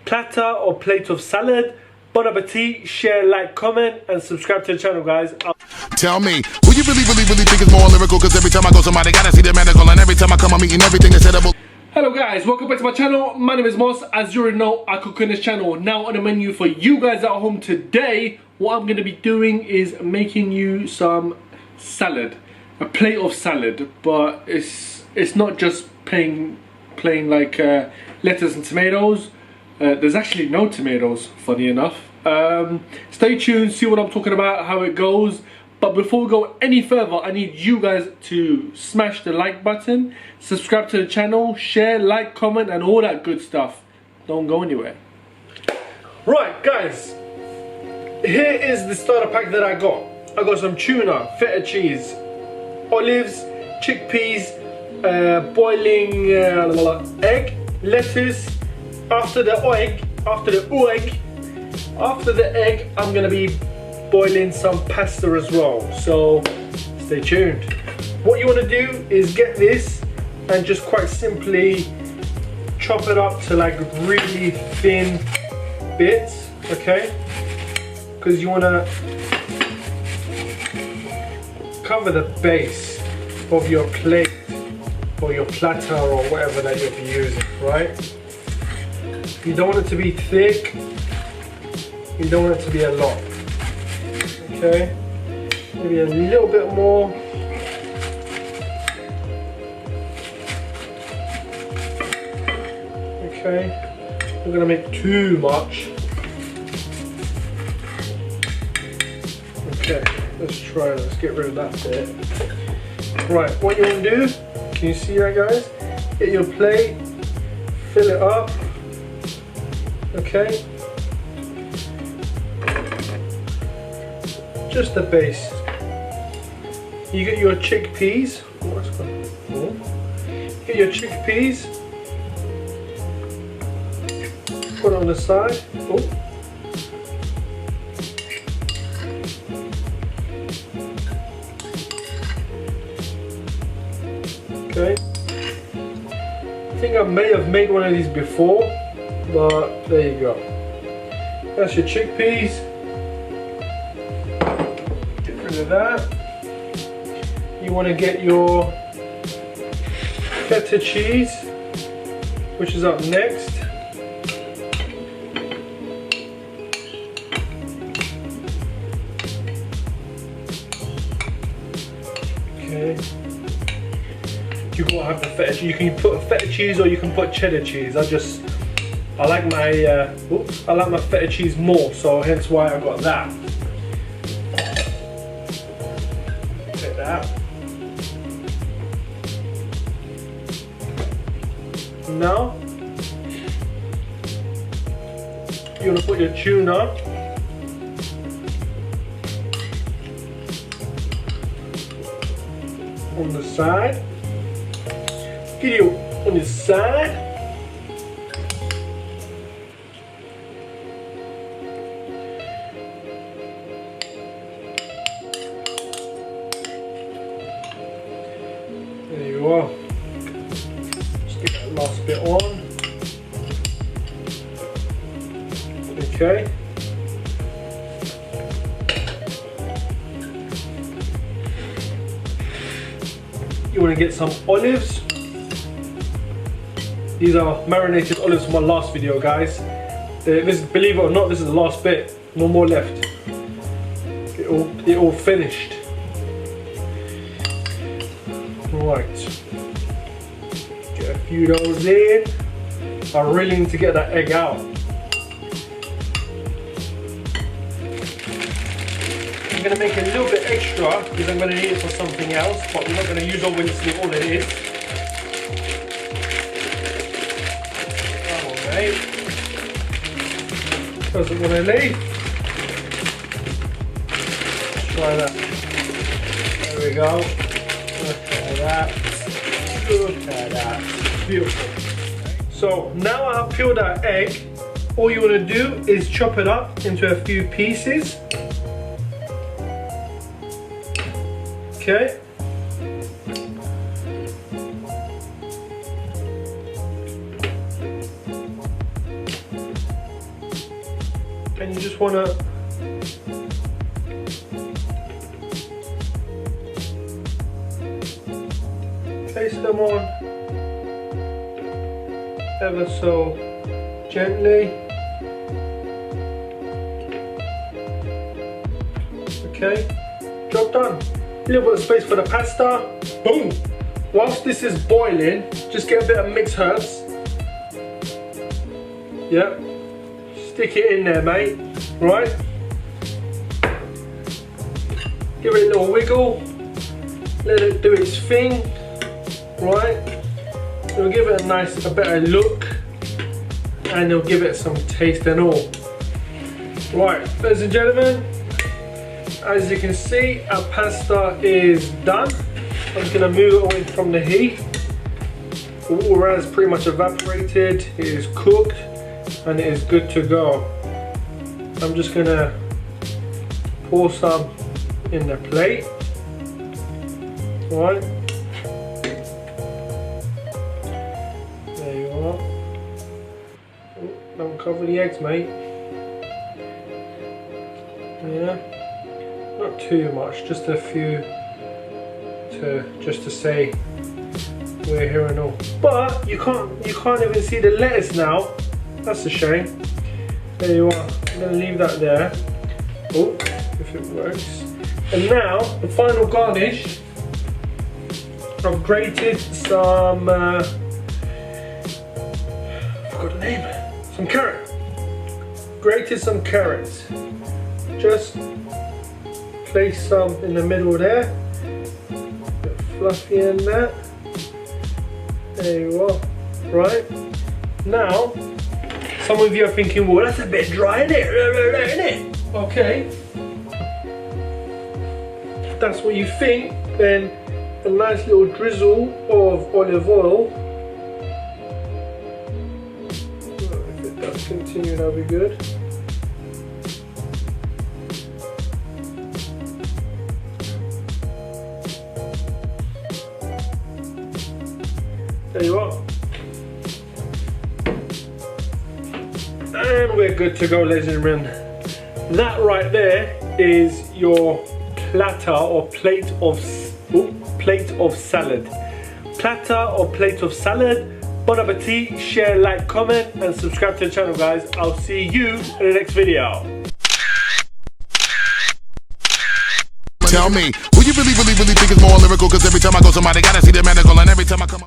platter or plate of salad. Bon appetit, share, like, comment, and subscribe to the channel, guys. Tell me, will you really think it's more lyrical? Because every time I go, somebody gotta see the medical, and every time I come, I'm eating everything that's edible. Hello guys, welcome back to my channel. My name is Mos. As you already know, I cook on this channel. Now on the menu for you guys at home today, what I'm going to be doing is making you some salad. A plate of salad, but it's not just plain like lettuce and tomatoes. There's actually no tomatoes, funny enough. Stay tuned, see what I'm talking about, how it goes. But before we go any further, I need you guys to smash the like button, subscribe to the channel, share, like, comment, and all that good stuff. Don't go anywhere. Right, guys, here is the starter pack that I got. I got some tuna, feta cheese, olives, chickpeas, boiling egg, lettuce. After the egg, I'm gonna be boiling some pasta as well. So stay tuned. What you want to do is get this and just quite simply chop it up to like really thin bits, okay? Because you want to cover the base of your plate or your platter or whatever that you'll be using, right? You don't want it to be thick, you don't want it to be a lot, okay? Maybe a little bit more. Okay, we're gonna make too much. Okay, let's try, let's get rid of that bit. Right, what you want to do, can you see that, guys? Get your plate, fill it up. Okay, just the base. You get your chickpeas. Get your chickpeas. Put it on the side. Okay. I think I may have made one of these before. But there you go. That's your chickpeas. Get rid of that. You want to get your feta cheese, which is up next. Okay. You gotta have the feta cheese. You can put feta cheese or you can put cheddar cheese. I like my feta cheese more, so hence why I got that. Take that. Now you want to put your tuna on the side. Get you on the side. There you are. Just get that last bit on. Okay. You want to get some olives. These are marinated olives from my last video, guys. Believe it or not, this is the last bit. No more left. It all finished. Right, get a few of those in. I really need to get that egg out. I'm going to make a little bit extra because I'm going to need it for something else, but we're not going to use obviously all it is. Alright, doesn't want to leave. Let's try that. There we go. Look at that, beautiful. So now I have peeled that egg. All you want to do is chop it up into a few pieces. Okay. and you just want to place them on ever so gently. Okay, job done. A little bit of space for the pasta. Boom! Whilst this is boiling, just get a bit of mixed herbs. Yep. Stick it in there, mate. Right? Give it a little wiggle. Let it do its thing. Right? It'll give it a better look. And it'll give it some taste and all. Right, ladies and gentlemen. As you can see, our pasta is done. I'm just going to move it away from the heat. The water has pretty much evaporated. It is cooked and it is good to go. I'm just going to pour some in the plate. Right. There you are. Oh, don't cover the eggs, mate. Yeah. Not too much, just a few just to say we're here and all. But you can't even see the lettuce now. That's a shame. There you are. I'm gonna leave that there. Oh, if it works. And now the final garnish. I've grated some I forgot the name. Some carrot. Grated some carrots. Just place some in the middle there. Bit fluffy in that. There you are. Right. Now, some of you are thinking, well, that's a bit dry, isn't it? Okay. If that's what you think, then a nice little drizzle of olive oil. If it does continue, that'll be good. There you are. And we're good to go, ladies and gentlemen. That right there is your platter or plate of salad. Platter or plate of salad. Bon appetit, share, like, comment, and subscribe to the channel, guys. I'll see you in the next video. Tell me, who you really think is more lyrical? Cause every time I go somebody gotta see the medical, and every time I come